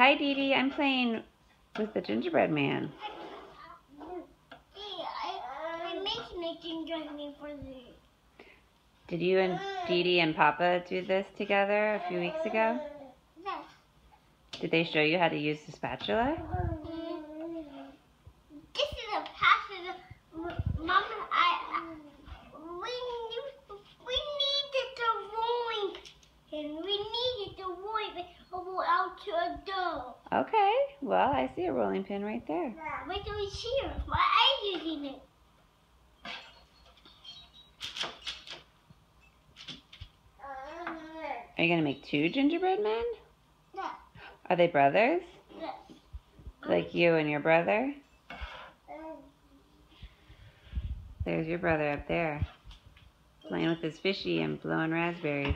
hi, Dee Dee. I'm playing with the gingerbread man. I'm making a gingerbread man for the... Did you and Dee Dee and Papa do this together a few weeks ago? Yes. Did they show you how to use the spatula? This is a passive... Mama, we needed the rolling pin. We needed the rolling pin out to a dough. Okay, well, I see a rolling pin right there. Wait till we see it. Why are you using it? Are you going to make 2 gingerbread men? No. Are they brothers? No. Like you and your brother? There's your brother up there, playing with his fishy and blowing raspberries.